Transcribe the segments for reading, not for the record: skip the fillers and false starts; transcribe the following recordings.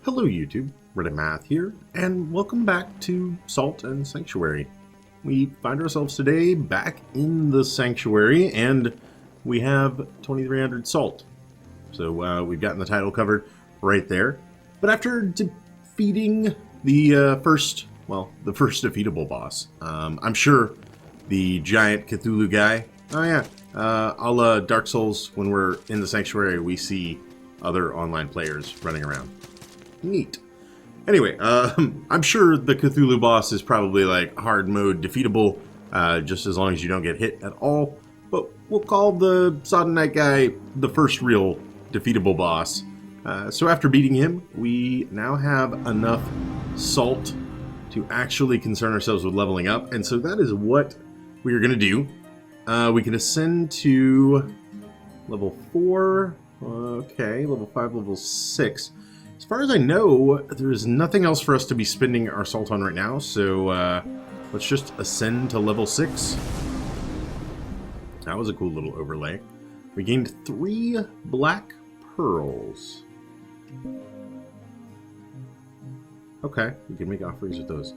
Hello YouTube, Reddit Math here, and welcome back to Salt and Sanctuary. We find ourselves today back in the Sanctuary, and we have 2300 salt. So we've gotten the title covered right there. But after defeating the first defeatable boss, I'm sure the giant Cthulhu guy, a la Dark Souls, when we're in the Sanctuary, we see other online players running around. Neat. Anyway, I'm sure the Cthulhu boss is probably like hard mode defeatable, just as long as you don't get hit at all. But we'll call the Sodden Knight guy the first real defeatable boss. So after beating him, we now have enough salt to actually concern ourselves with leveling up. And so that is what we are going to do. We can ascend to level 4. Okay, level 5, level 6. As far as I know, there's nothing else for us to be spending our salt on right now, so let's just ascend to level 6. That was a cool little overlay. We gained 3 black pearls. Okay, we can make offerings with those.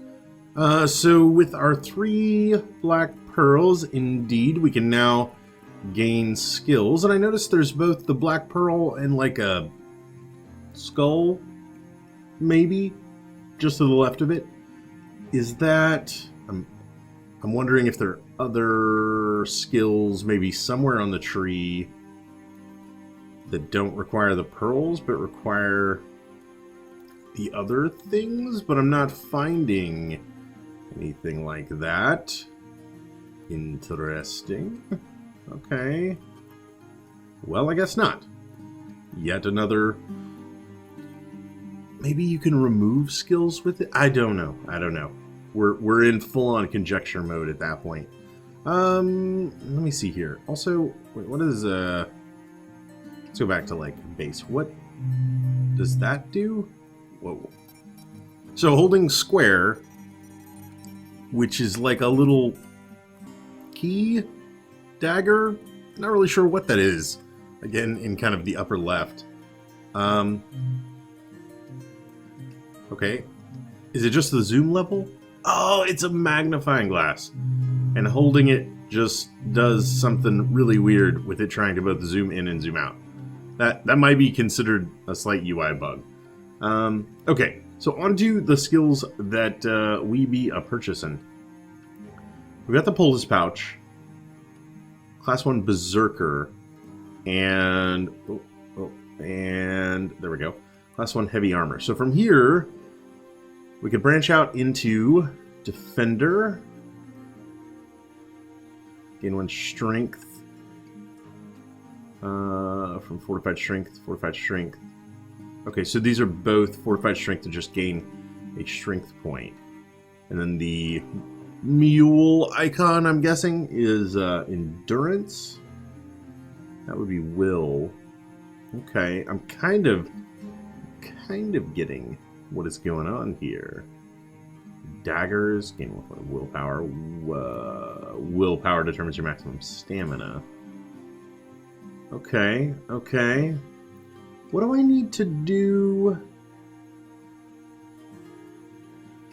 So with our 3 black pearls, indeed, we can now gain skills. And I noticed there's both the black pearl and like a skull, maybe, just to the left of it. Is that... I'm wondering if there are other skills maybe somewhere on the tree that don't require the pearls, but require the other things, but I'm not finding anything like that. Interesting. Okay. Well, I guess not. Yet another... Maybe you can remove skills with it? I don't know. We're in full-on conjecture mode at that point. Let me see here. Also, wait, what is let's go back to like base. What does that do? Whoa. So holding square, which is like a little key dagger. Not really sure what that is. Again, in kind of the upper left. Okay. Is it just the zoom level? Oh, it's a magnifying glass. And holding it just does something really weird with it trying to both zoom in and zoom out. That might be considered a slight UI bug. Okay, so onto the skills that we be a-purchasing. We've got the poultice pouch, class 1 berserker, and and there we go. Class 1 heavy armor. So from here, we could branch out into defender. Gain 1 strength. From fortified strength to fortified strength. Okay, so these are both fortified strength to just gain a strength point. And then the mule icon, I'm guessing, is endurance. That would be will. Okay, I'm kind of getting what is going on here. Daggers, gain 1 point of willpower. Willpower determines your maximum stamina. Okay. What do I need to do?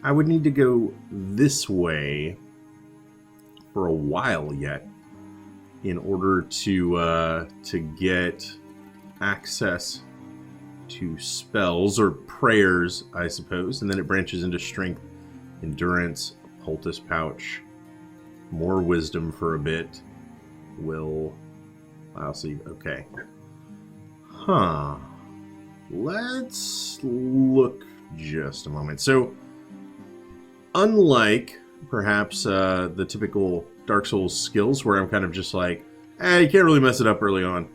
I would need to go this way for a while yet in order to get access to spells or prayers, I suppose, and then it branches into strength, endurance, poultice pouch, more wisdom for a bit, will. I'll see. Okay. Huh. Let's look just a moment. So, unlike perhaps the typical Dark Souls skills, where I'm kind of just like, you can't really mess it up early on.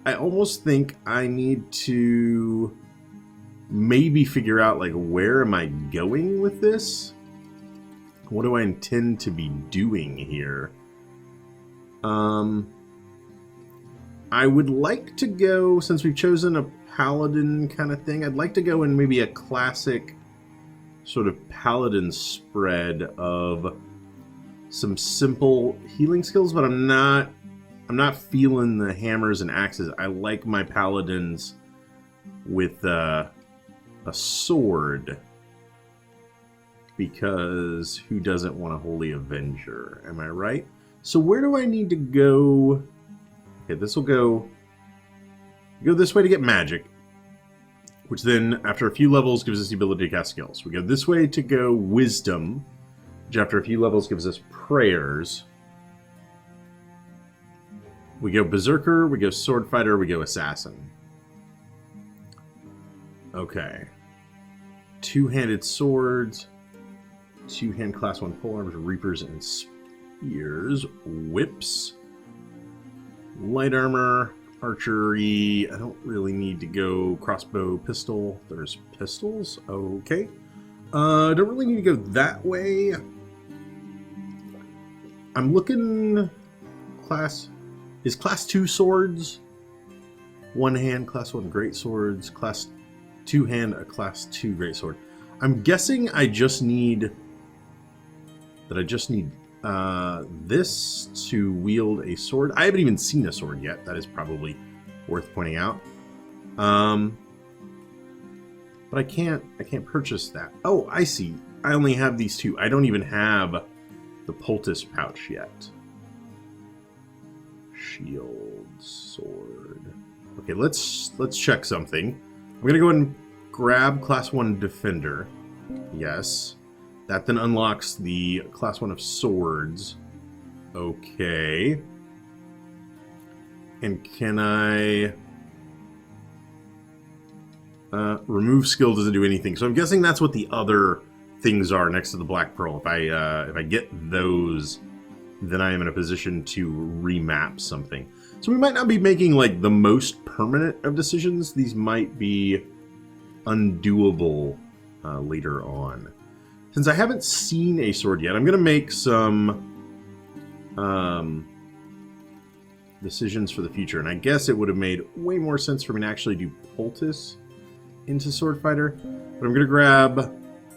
I almost think I need to maybe figure out, like, where am I going with this? What do I intend to be doing here? I would like to go, since we've chosen a paladin kind of thing, I'd like to go in maybe a classic sort of paladin spread of some simple healing skills, but I'm not feeling the hammers and axes. I like my paladins with a sword. Because who doesn't want a Holy Avenger? Am I right? So where do I need to go? Okay, this will go this way to get magic. Which then, after a few levels, gives us the ability to cast skills. We go this way to go wisdom. Which after a few levels gives us prayers. We go berserker, we go sword fighter, we go assassin. Okay. Two-handed swords. Two-hand class 1 polearms, reapers, and spears. Whips. Light armor. Archery. I don't really need to go crossbow, pistol. There's pistols. Okay. Don't really need to go that way. I'm looking... Is class 2 swords? One hand, class 1 great swords. Class 2 hand, a class 2 great sword. I'm guessing I just need... this to wield a sword. I haven't even seen a sword yet. That is probably worth pointing out. But I can't purchase that. Oh, I see. I only have these two. I don't even have the poultice pouch yet. Shield, sword. Okay, let's check something. I'm gonna go ahead and grab class 1 defender. Yes. That then unlocks the class 1 of swords. Okay. And can I... remove skill doesn't do anything. So I'm guessing that's what the other things are next to the Black Pearl. If I get those, then I am in a position to remap something. So we might not be making like the most permanent of decisions. These might be undoable later on. Since I haven't seen a sword yet, I'm going to make some decisions for the future. And I guess it would have made way more sense for me to actually do poultice into sword fighter. But I'm going to grab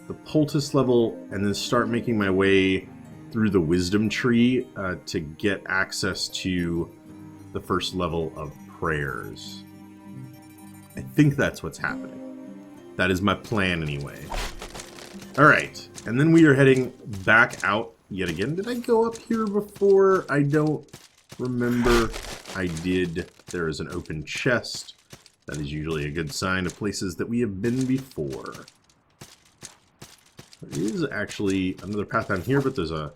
the poultice level and then start making my way through the wisdom tree to get access to the first level of prayers. I think that's what's happening. That is my plan anyway. Alright, and then we are heading back out yet again. Did I go up here before? I don't remember. I did. There is an open chest. That is usually a good sign of places that we have been before. There is actually another path down here, but there's a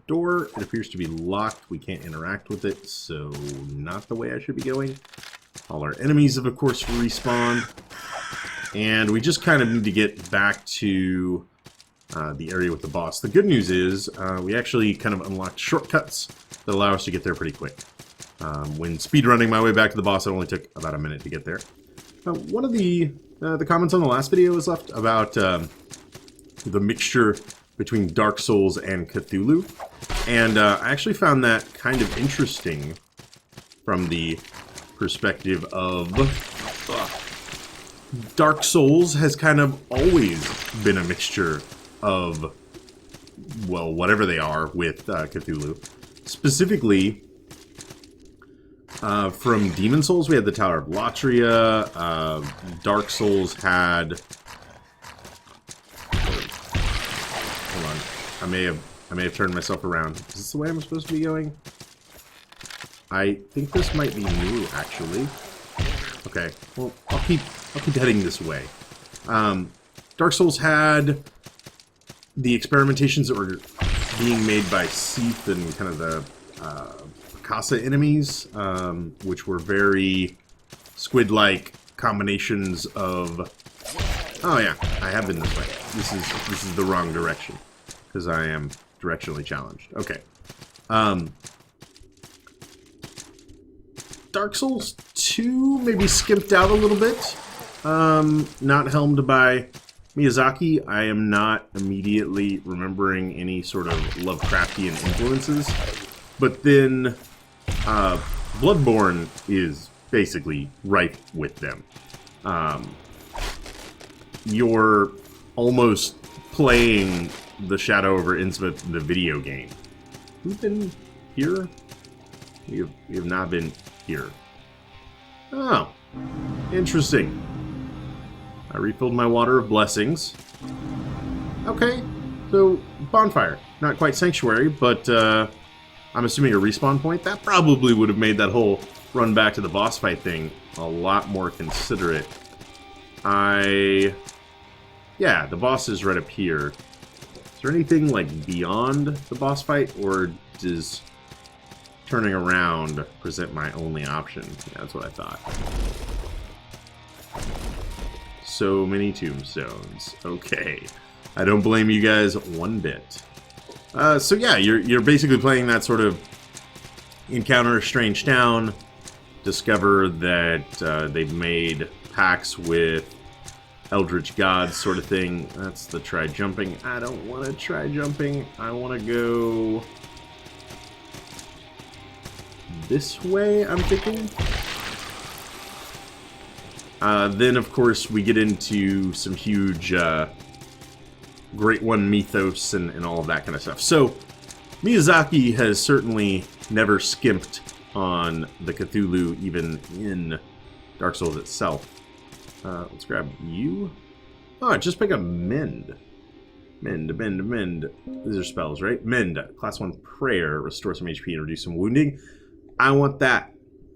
door. It appears to be locked. We can't interact with it, so not the way I should be going. All our enemies have, of course, respawned. And we just kind of need to get back to the area with the boss. The good news is we actually kind of unlocked shortcuts that allow us to get there pretty quick. When speedrunning my way back to the boss, it only took about a minute to get there. One of the comments on the last video was left about the mixture between Dark Souls and Cthulhu. And I actually found that kind of interesting from the perspective of Dark Souls has kind of always been a mixture of, well, whatever they are with Cthulhu. Specifically, from Demon Souls, we had the Tower of Latria. Dark Souls had... Hold on. I may have turned myself around. Is this the way I'm supposed to be going? I think this might be new, actually. Okay, well, I'll keep heading this way. Dark Souls had the experimentations that were being made by Seath and kind of the Picasa enemies, which were very squid-like combinations of... Oh yeah, I have been this way. This is the wrong direction, because I am directionally challenged. Okay. Dark Souls 2 maybe skimped out a little bit. Not helmed by Miyazaki. I am not immediately remembering any sort of Lovecraftian influences. But then Bloodborne is basically rife with them. You're almost playing the Shadow over Innsmouth, the video game. We've been here? We have not been here. Oh, interesting. I refilled my water of blessings. Okay, so bonfire. Not quite sanctuary, but I'm assuming a respawn point. That probably would have made that whole run back to the boss fight thing a lot more considerate. Yeah, the boss is right up here. Is there anything, like, beyond the boss fight, or does turning around present my only option? Yeah, that's what I thought. So many tombstones. Okay. I don't blame you guys one bit. So yeah, you're basically playing that sort of encounter a strange town, discover that they've made pacts with eldritch gods sort of thing. That's the try jumping. I don't want to try jumping. I want to go this way, I'm thinking. Then, of course, we get into some huge Great One mythos and all of that kind of stuff. So, Miyazaki has certainly never skimped on the Cthulhu, even in Dark Souls itself. Let's grab you. Oh, just pick up Mend. Mend. These are spells, right? Mend. Class 1 Prayer. Restore some HP and reduce some wounding. I want that.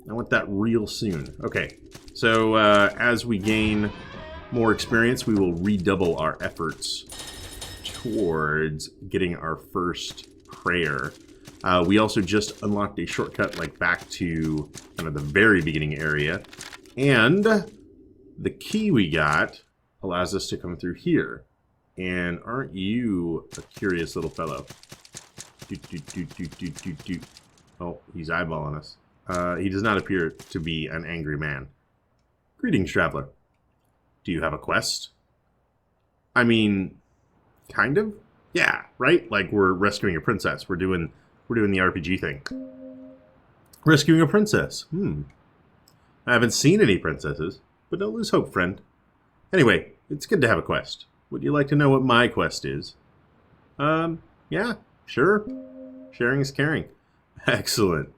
I want that real soon. Okay. So, as we gain more experience, we will redouble our efforts towards getting our first prayer. We also just unlocked a shortcut, like, back to kind of the very beginning area. And the key we got allows us to come through here. And aren't you a curious little fellow? Oh, he's eyeballing us. He does not appear to be an angry man. Greetings, traveler. Do you have a quest? I mean, kind of? Yeah, right? Like, we're rescuing a princess. We're doing the RPG thing. Rescuing a princess. I haven't seen any princesses, but don't lose hope, friend. Anyway, it's good to have a quest. Would you like to know what my quest is? Yeah, sure. Sharing is caring. Excellent.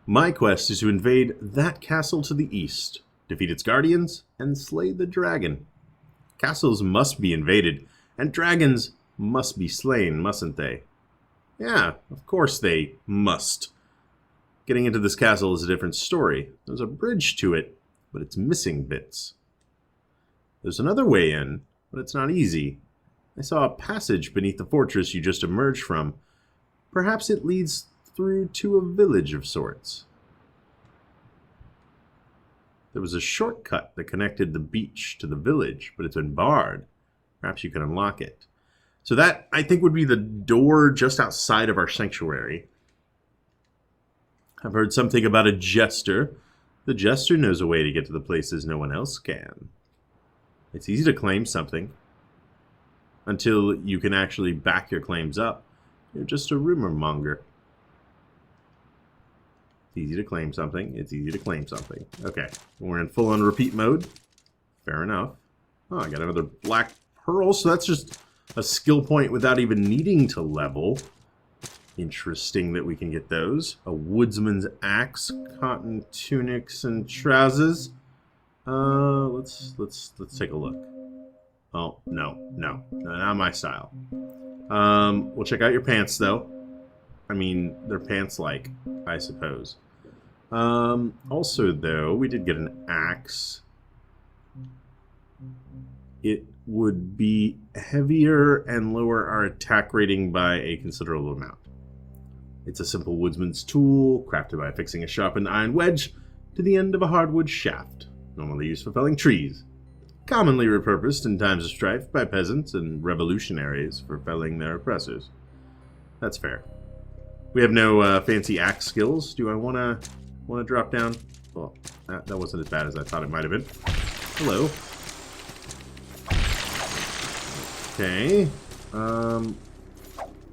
My quest is to invade that castle to the east, defeat its guardians, and slay the dragon. Castles must be invaded, and dragons must be slain, mustn't they? Yeah, of course they must. Getting into this castle is a different story. There's a bridge to it, but it's missing bits. There's another way in, but it's not easy. I saw a passage beneath the fortress you just emerged from. Perhaps it leads through to a village of sorts. There was a shortcut that connected the beach to the village, but it's been barred. Perhaps you can unlock it. So that, I think, would be the door just outside of our sanctuary. I've heard something about a jester. The jester knows a way to get to the places no one else can. It's easy to claim something. Until you can actually back your claims up, you're just a rumor monger. It's easy to claim something. It's easy to claim something. Okay, we're in full-on repeat mode. Fair enough. Oh, I got another black pearl, so that's just a skill point without even needing to level. Interesting that we can get those. A woodsman's axe, cotton tunics and trousers. Let's take a look. Oh, no, not my style. We'll check out your pants, though. I mean, they're pants-like, I suppose. Also, though, we did get an axe. It would be heavier and lower our attack rating by a considerable amount. It's a simple woodsman's tool, crafted by affixing a sharpened iron wedge to the end of a hardwood shaft, normally used for felling trees. Commonly repurposed in times of strife by peasants and revolutionaries for felling their oppressors. That's fair. We have no fancy axe skills. Do I want to drop down? Well, that wasn't as bad as I thought it might have been. Hello. Okay.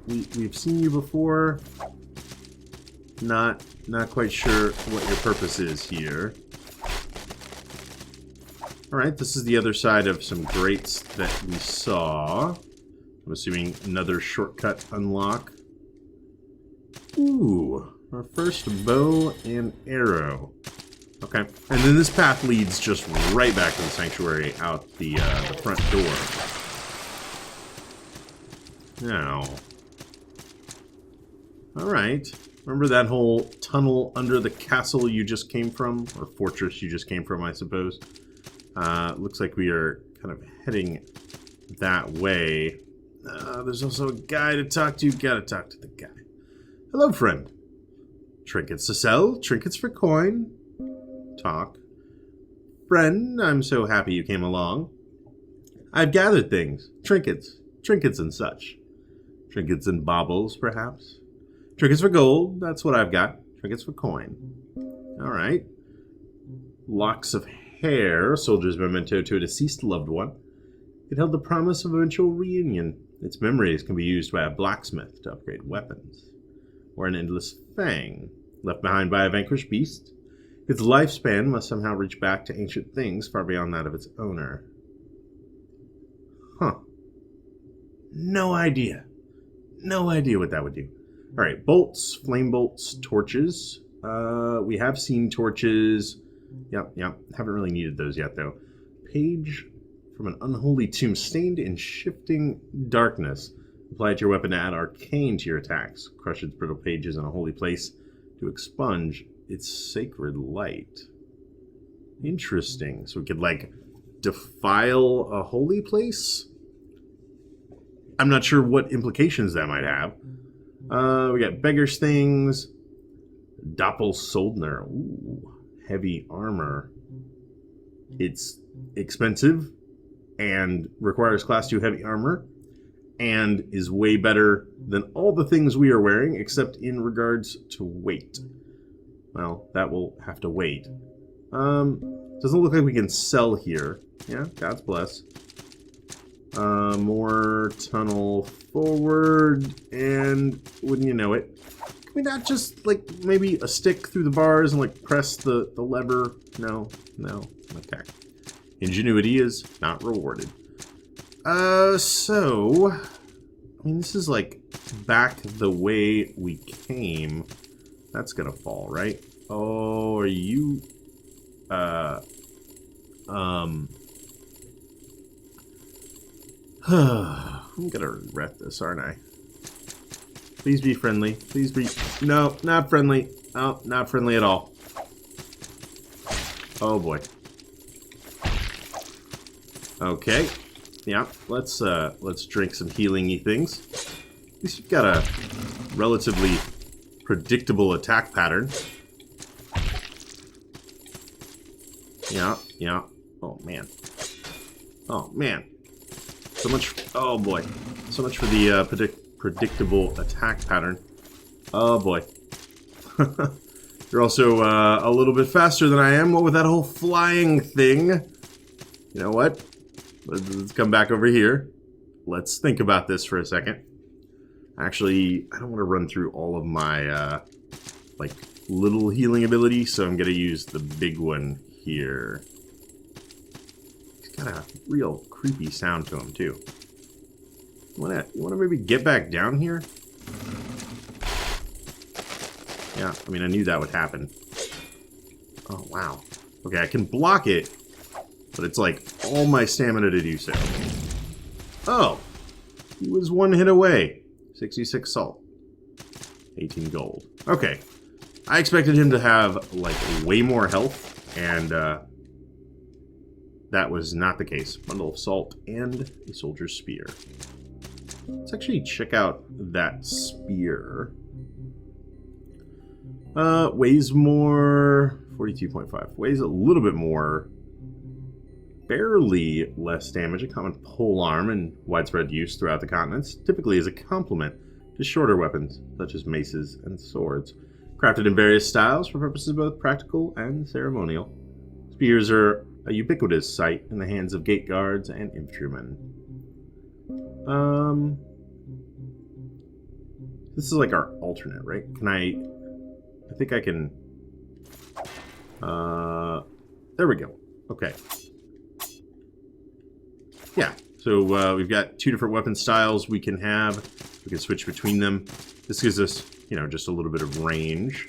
We've seen you before. Not quite sure what your purpose is here. Alright, this is the other side of some grates that we saw. I'm assuming another shortcut unlock. Ooh, our first bow and arrow. Okay. And then this path leads just right back to the sanctuary out the front door. Now. Alright. Remember that whole tunnel under the castle you just came from? Or fortress you just came from, I suppose. Looks like we are kind of heading that way. There's also a guy to talk to. Gotta talk to the guy. Hello, friend. Trinkets to sell? Trinkets for coin? Talk. Friend, I'm so happy you came along. I've gathered things. Trinkets. Trinkets and such. Trinkets and baubles, perhaps? Trinkets for gold, that's what I've got. Trinkets for coin. Alright. Locks of hair, soldier's memento to a deceased loved one. It held the promise of eventual reunion. Its memories can be used by a blacksmith to upgrade weapons. Or an endless fang, left behind by a vanquished beast. Its lifespan must somehow reach back to ancient things far beyond that of its owner. Huh. No idea. No idea what that would do. Alright, bolts, flame bolts, torches. We have seen torches. Yep. Haven't really needed those yet, though. Page from an unholy tomb stained in shifting darkness. Apply it to your weapon to add arcane to your attacks. Crush its brittle pages in a holy place to expunge its sacred light. Interesting. So we could, like, defile a holy place? I'm not sure what implications that might have. We got beggar's things. Doppelsoldner. Ooh, heavy armor. It's expensive and requires class 2 heavy armor and is way better than all the things we are wearing except in regards to weight. Well, that will have to wait. Doesn't look like we can sell here. Yeah, God's bless. More tunnel forward, and wouldn't you know it, can we not just, like, maybe a stick through the bars and, like, press the lever? No. Okay. Ingenuity is not rewarded. So, I mean, this is, like, back the way we came. That's gonna fall, right? Oh, are you... I'm gonna regret this, aren't I? Please be friendly. Please be... No, not friendly. Oh, not friendly at all. Oh, boy. Okay. Yeah, let's drink some healing-y things. At least you've got a relatively predictable attack pattern. Yeah. Oh, man. So much... Oh, boy. So much for the predictable attack pattern. Oh, boy. You're also a little bit faster than I am. What with that whole flying thing? You know what? Let's come back over here. Let's think about this for a second. Actually, I don't want to run through all of my, like, little healing ability, so I'm going to use the big one here. He's got a real creepy sound to him, too. You wanna maybe get back down here? Yeah, I mean, I knew that would happen. Oh, wow. Okay, I can block it, but it's like all my stamina to do so. Oh, he was one hit away. 66 salt. 18 gold. Okay. I expected him to have, like, way more health, and that was not the case. Bundle of salt and a soldier's spear. Let's actually check out that spear. Weighs more... 42.5. Weighs a little bit more. Barely less damage. A common polearm in widespread use throughout the continents. Typically as a complement to shorter weapons, such as maces and swords. Crafted in various styles for purposes both practical and ceremonial. Spears are a ubiquitous sight in the hands of gate guards and infantrymen. This is like our alternate, right? Can I think I can... there we go. Okay. Yeah, so we've got two different weapon styles we can have. We can switch between them. This gives us, you know, just a little bit of range.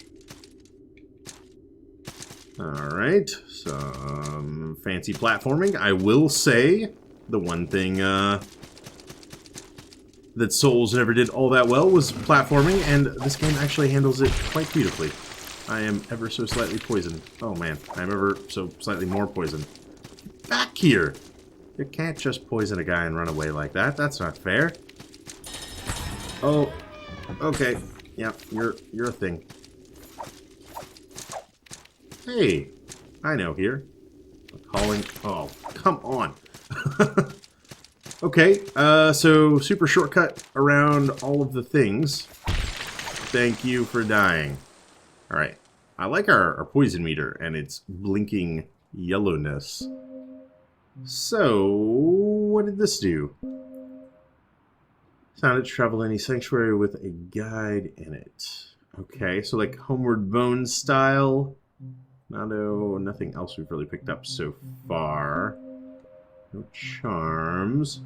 Alright, some fancy platforming. I will say, the one thing that Souls never did all that well was platforming, and this game actually handles it quite beautifully. I am ever so slightly poisoned. Oh man, I'm ever so slightly more poisoned. Back here! You can't just poison a guy and run away like that. That's not fair. Oh, okay. Yeah, you're a thing. Hey, I know here. Calling. Oh, come on. Okay, so super shortcut around all of the things. Thank you for dying. Alright, I like our poison meter and its blinking yellowness. So, what did this do? Found it to travel any sanctuary with a guide in it. Okay, so like Homeward Bones style. Nothing else we've really picked up so far. No charms.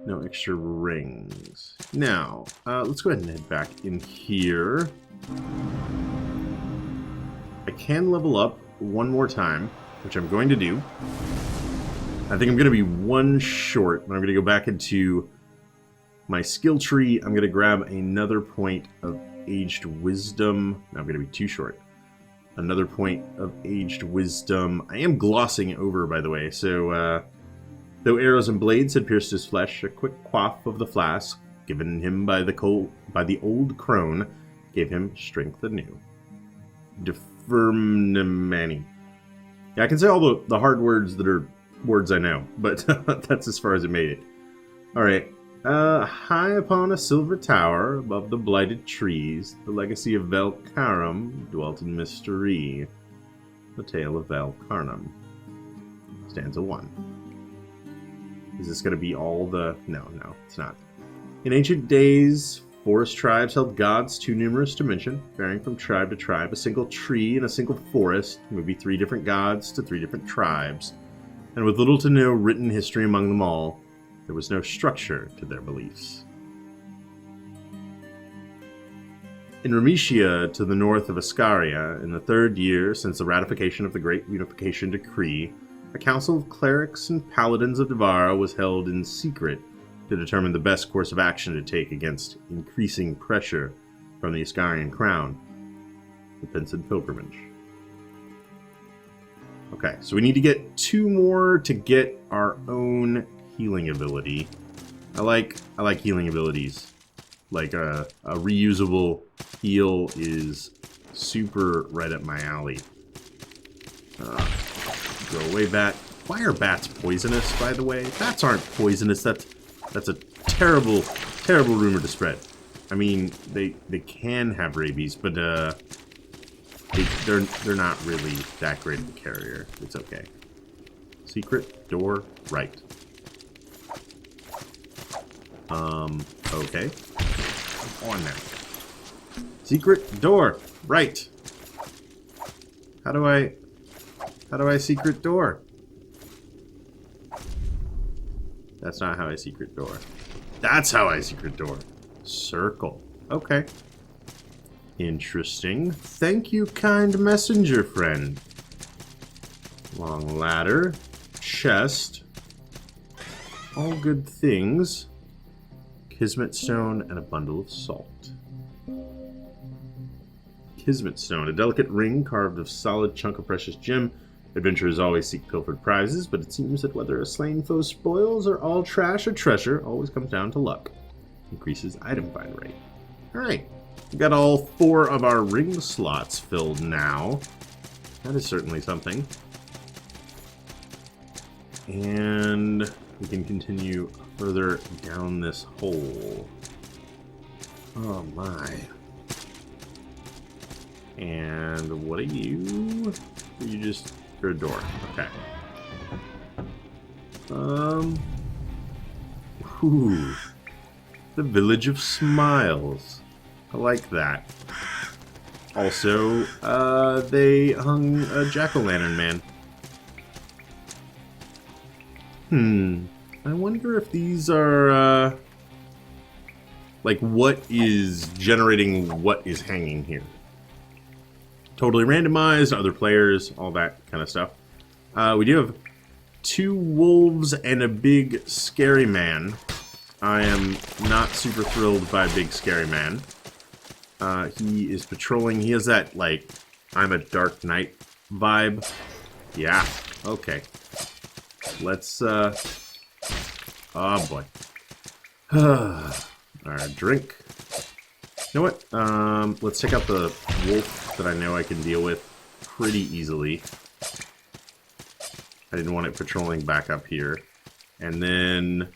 No extra rings. Now, let's go ahead and head back in here. I can level up one more time, which I'm going to do. I think I'm going to be one short, but I'm going to go back into my skill tree. I'm going to grab another point of aged wisdom. Now I'm going to be two short. Another point of aged wisdom. I am glossing over, by the way. So, though arrows and blades had pierced his flesh, a quick quaff of the flask, given him by the old crone, gave him strength anew. Defermnimani. Yeah, I can say all the hard words that are words I know, but that's as far as it made it. Alright. High upon a silver tower, above the blighted trees, the legacy of Velcarum dwelt in mystery. The tale of Velcarnum. Stanza 1. Is this going to be all the... No, it's not. In ancient days, forest tribes held gods too numerous to mention, varying from tribe to tribe. A single tree in a single forest would be 3 different gods to 3 different tribes. And with little to no written history among them all, there was no structure to their beliefs. In Remetia, to the north of Ascaria, in the 3rd year since the ratification of the Great Unification Decree, a council of clerics and paladins of Devara was held in secret to determine the best course of action to take against increasing pressure from the Ascarian crown, the Pensive Pilgrimage. Okay, so we need to get 2 more to get our own healing ability. I like healing abilities. Like a reusable heal is super right up my alley. Go away, bat. Why are bats poisonous, by the way? Bats aren't poisonous. That's a terrible, terrible rumor to spread. I mean, they can have rabies, but they're not really that great of a carrier. It's okay. Secret door right. Okay. Come on now. Secret door right. How do I secret door? That's not how I secret door. That's how I secret door. Circle. Okay. Interesting. Thank you, kind messenger friend. Long ladder. Chest. All good things. Kismet stone and a bundle of salt. Kismet stone. A delicate ring carved of solid chunk of precious gem. Adventurers always seek pilfered prizes, but it seems that whether a slain foe's spoils or all trash or treasure always comes down to luck. Increases item find rate. Alright. We've got all 4 of our ring slots filled now. That is certainly something. And we can continue further down this hole. Oh my. And what are you? You just... You're a door. Okay. Ooh. The Village of Smiles. I like that. Also, they hung a jack-o'-lantern man. I wonder if these are, like, what is generating what is hanging here? totally randomized, other players, all that kind of stuff. We do have 2 wolves and a big scary man. I am not super thrilled by big scary man. He is patrolling. He has that, like, I'm a Dark Knight vibe. Yeah, okay. Let's, oh boy. Alright, drink. You know what? Let's take out the wolf that I know I can deal with pretty easily. I didn't want it patrolling back up here. And then...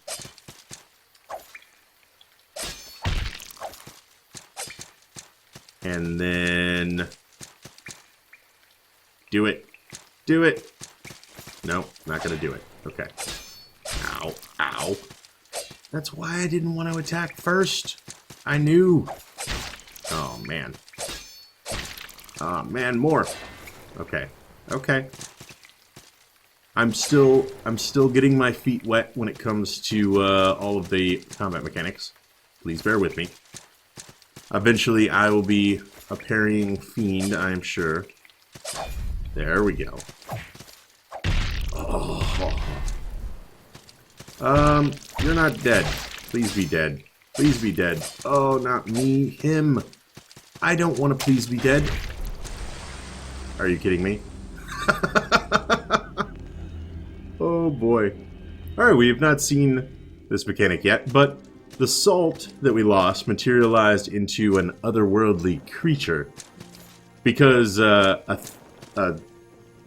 Do it. Do it. No, not gonna do it. Okay. Ow. Ow. That's why I didn't want to attack first. I knew. Oh, man. Oh, man, more. Okay. Okay. I'm still getting my feet wet when it comes to all of the combat mechanics. Please bear with me. Eventually, I will be a parrying fiend, I am sure. There we go. Oh. You're not dead. Please be dead. Please be dead. Oh, not me. Him. I don't want to please be dead. Are you kidding me? Oh, boy. Alright, we have not seen this mechanic yet, but the salt that we lost materialized into an otherworldly creature. Because an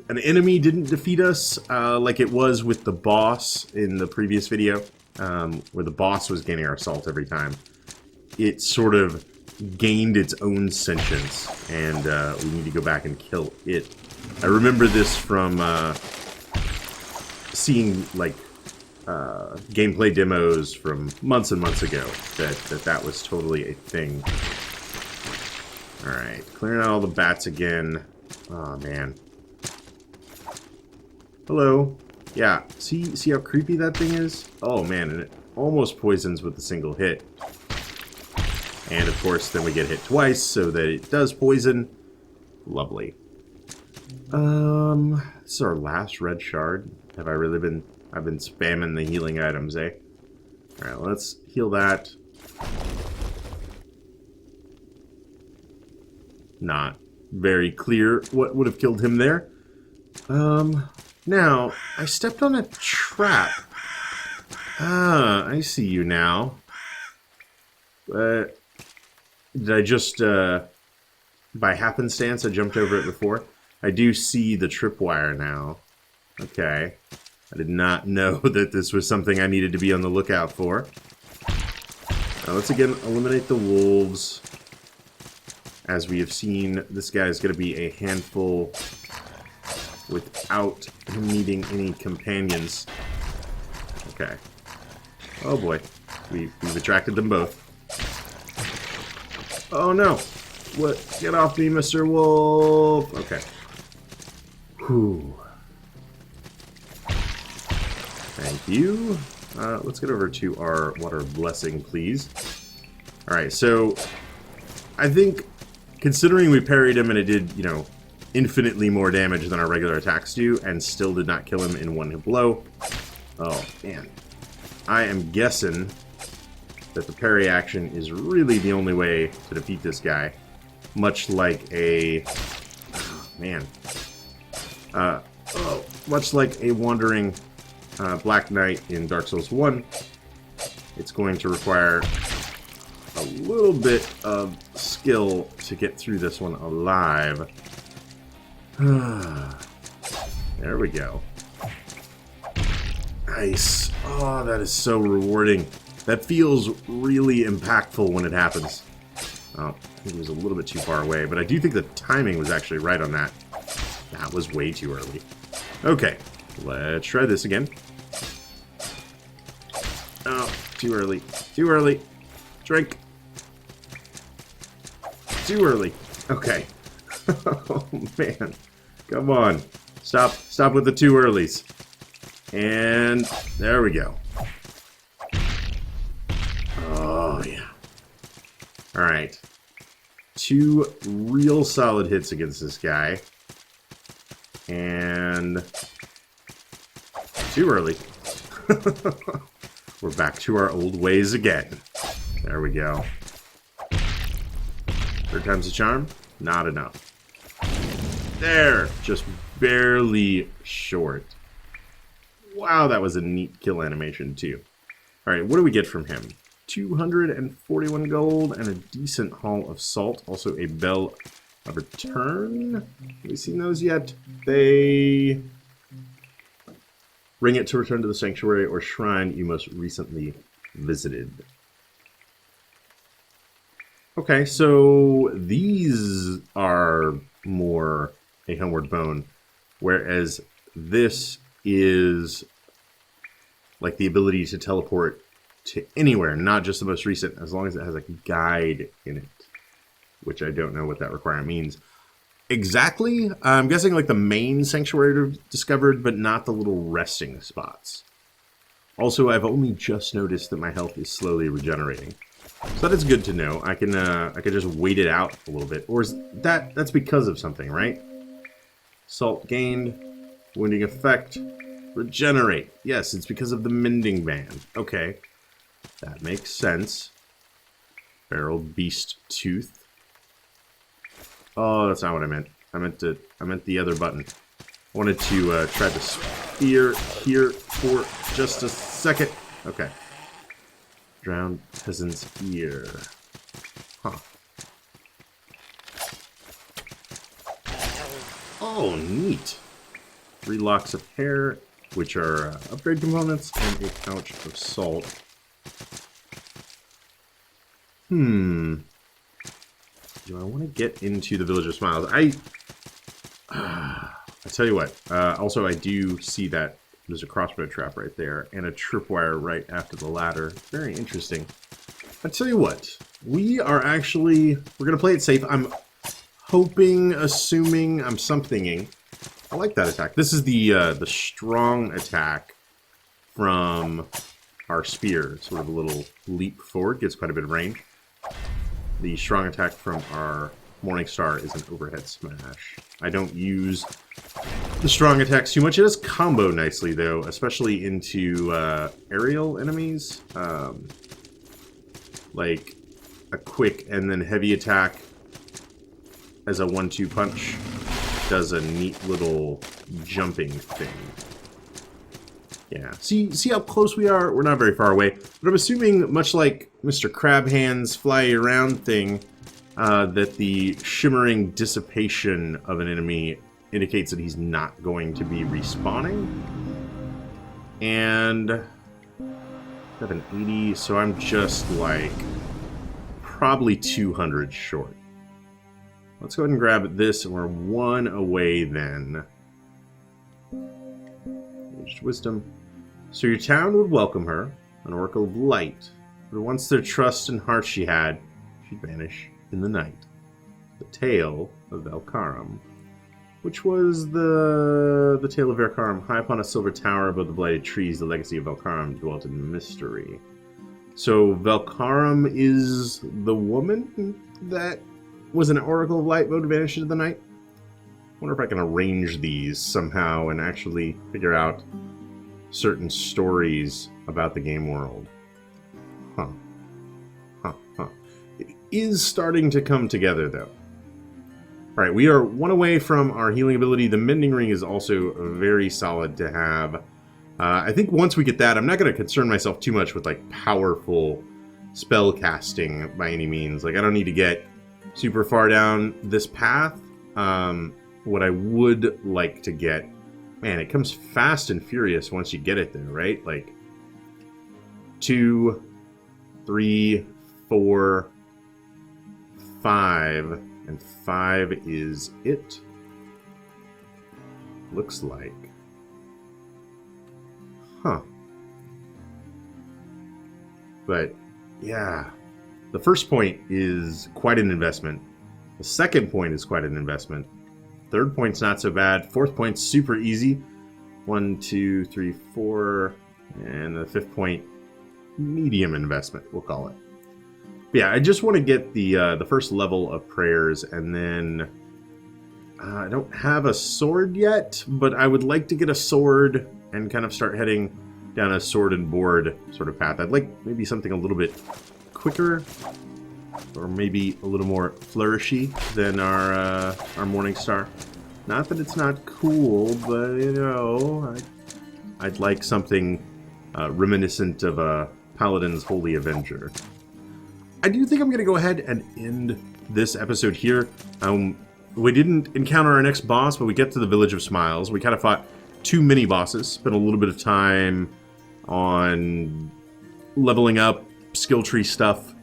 enemy didn't defeat us like it was with the boss in the previous video, where the boss was gaining our salt every time. It sort of gained its own sentience, and we need to go back and kill it. I remember this from seeing, like, gameplay demos from months and months ago, that was totally a thing. Alright, clearing out all the bats again. Oh, man. Hello. Yeah, see how creepy that thing is? Oh, man, and it almost poisons with a single hit. And, of course, then we get hit twice, so that it does poison. Lovely. This is our last red shard. Have I really been... I've been spamming the healing items, eh? Alright, let's heal that. Not very clear what would have killed him there. Now, I stepped on a trap. Ah, I see you now. Did I just, by happenstance, I jumped over it before? I do see the tripwire now. Okay. I did not know that this was something I needed to be on the lookout for. Now let's again eliminate the wolves. As we have seen, this guy is going to be a handful without him needing any companions. Okay. Oh boy. We've attracted them both. Oh no! What? Get off me, Mr. Wolf! Okay. Whew. Thank you. Let's get over to our water blessing, please. Alright, so I think, considering we parried him and it did, you know, infinitely more damage than our regular attacks do, and still did not kill him in one blow. Oh, man. I am guessing that the parry action is really the only way to defeat this guy. Much like a... Oh, man. Much like a wandering Black Knight in Dark Souls 1, it's going to require a little bit of skill to get through this one alive. There we go. Nice. Oh, that is so rewarding. That feels really impactful when it happens. Oh, I think it was a little bit too far away, but I do think the timing was actually right on that. That was way too early. Okay, let's try this again. Oh, too early. Too early. Drink. Too early. Okay. Oh, man. Come on. Stop with the too earlies. And there we go. Oh, yeah. Alright. 2 real solid hits against this guy. And too early. We're back to our old ways again. There we go. 3rd time's the charm. Not enough. There! Just barely short. Wow, that was a neat kill animation, too. Alright, what do we get from him? 241 gold and a decent haul of salt. Also a bell of return. Have we seen those yet? They ring it to return to the sanctuary or shrine you most recently visited. Okay, so these are more a homeward bone, whereas this is like the ability to teleport to anywhere, not just the most recent, as long as it has a guide in it, which I don't know what that requirement means exactly. I'm guessing like the main sanctuary we've discovered, but not the little resting spots. Also, I've only just noticed that my health is slowly regenerating. So that is good to know. I can just wait it out a little bit. Or is that's because of something, right? Salt gained, wounding effect, regenerate. Yes, it's because of the mending band. Okay. That makes sense. Feral beast tooth. Oh, that's not what I meant. I meant the other button. I wanted to try the spear here for just a second. Okay. Drowned peasant's ear. Huh. Oh, neat. 3 locks of hair, which are upgrade components, and a pouch of salt. Do I want to get into the Village of Smiles? I tell you what. Also, I do see that there's a crossbow trap right there, and a tripwire right after the ladder. Very interesting. I tell you what. We're going to play it safe. I'm hoping, assuming, I'm somethinging. I like that attack. This is the strong attack from our spear. Sort of a little leap forward. Gets quite a bit of range. The strong attack from our Morning Star is an overhead smash. I don't use the strong attacks too much. It does combo nicely, though, especially into aerial enemies. Like a quick and then heavy attack as a 1-2 punch does a neat little jumping thing. Yeah, see how close we are? We're not very far away. But I'm assuming, much like Mr. Crabhand's fly around thing, that the shimmering dissipation of an enemy indicates that he's not going to be respawning. And I have an 80, so I'm just like probably 200 short. Let's go ahead and grab this, and we're 1 away then. Wisdom. So your town would welcome her, an oracle of light, but once their trust and heart she had, she'd vanish in the night. The tale of Valkaram, which was the tale of Valkaram. High upon a silver tower above the blighted trees, the legacy of Valkaram dwelt in mystery. So Valkaram is the woman that was an oracle of light, but vanished into the night? Wonder if I can arrange these somehow and actually figure out certain stories about the game world. It is starting to come together, though. Alright, we are 1 away from our healing ability. The Mending Ring is also very solid to have. I think once we get that, I'm not going to concern myself too much with, like, powerful spell casting by any means. Like, I don't need to get super far down this path. What I would like to get... Man, it comes fast and furious once you get it there, right? Like, 2, 3, 4, 5, and 5 is it. Looks like. Huh. But, yeah. The first point is quite an investment. The second point is quite an investment. Third point's not so bad. Fourth point's super easy. 1, 2, 3, 4. And the fifth point, medium investment, we'll call it. Yeah, I just want to get the first level of prayers, and then I don't have a sword yet, but I would like to get a sword and kind of start heading down a sword and board sort of path. I'd like maybe something a little bit quicker, or maybe a little more flourishy than our Morning Star. Not that it's not cool, but you know, I'd like something reminiscent of a Paladin's Holy Avenger. I do think I'm going to go ahead and end this episode here. We didn't encounter our next boss, but we get to the Village of Smiles. We kind of fought 2 mini-bosses, spent a little bit of time on leveling up, skill tree stuff,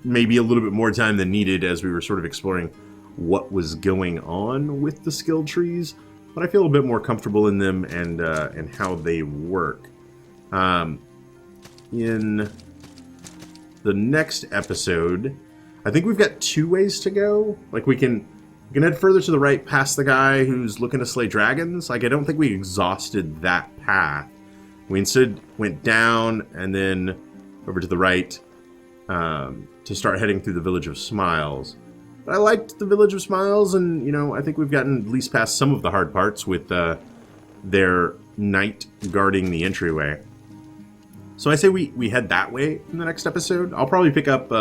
maybe a little bit more time than needed as we were sort of exploring what was going on with the skill trees, but I feel a bit more comfortable in them and how they work. In the next episode, I think we've got 2 ways to go. Like we can head further to the right past the guy who's looking to slay dragons. Like I don't think we exhausted that path. We instead went down and then over to the right to start heading through the Village of Smiles. But I liked the Village of Smiles, and you know, I think we've gotten at least past some of the hard parts with their knight guarding the entryway. So I say we head that way in the next episode. I'll probably pick up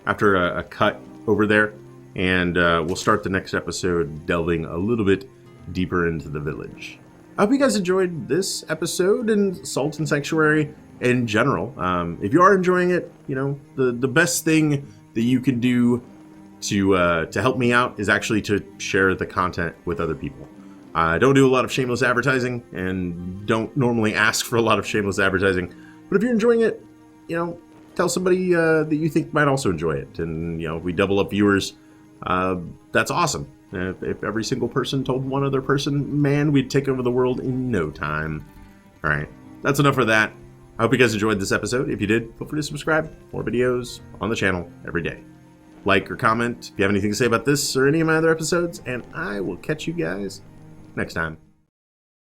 after a cut over there, and we'll start the next episode delving a little bit deeper into the village. I hope you guys enjoyed this episode and Salt and Sanctuary in general. If you are enjoying it, you know, the best thing that you can do to help me out is actually to share the content with other people. I don't do a lot of shameless advertising and don't normally ask for a lot of shameless advertising. But if you're enjoying it, you know, tell somebody that you think might also enjoy it. And, you know, if we double up viewers, that's awesome. If every single person told one other person, man, we'd take over the world in no time. All right, that's enough for that. I hope you guys enjoyed this episode. If you did, feel free to subscribe. More videos on the channel every day. Like or comment if you have anything to say about this or any of my other episodes, and I will catch you guys next time.